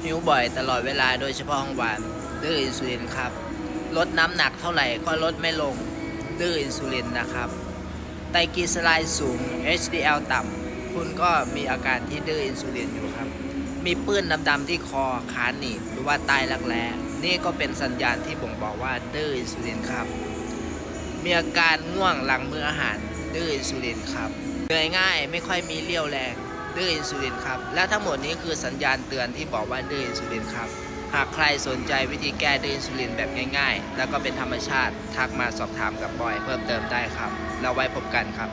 หิวบ่อยตลอดเวลาโดยเฉพาะของหวานดื้ออินซูลินครับลดน้ำหนักเท่าไหร่ก็ลดไม่ลงดื้ออินซูลินนะครับไตรกลีเซอไรด์สูง HDL ต่ำคุณก็มีอาการที่ดื้ออินซูลินอยู่ครับมีปื้นดำๆที่คอขาหนีบหรือว่าใต้รักแร้นี่ก็เป็นสัญญาณที่บ่งบอกว่าดื้ออินซูลินครับมีอาการง่วงหลังมื้ออาหารดื้ออินซูลินครับเหนื่อยง่ายไม่ค่อยมีเรี่ยวแรงดื้ออินซูลินครับและทั้งหมดนี้คือสัญญาณเตือนที่บอกว่าดื้ออินซูลินครับหากใครสนใจวิธีแก้ดื้ออินซูลินแบบง่ายๆแล้วก็เป็นธรรมชาติทักมาสอบถามกับบอยเพิ่มเติมได้ครับแล้วไว้พบกันครับ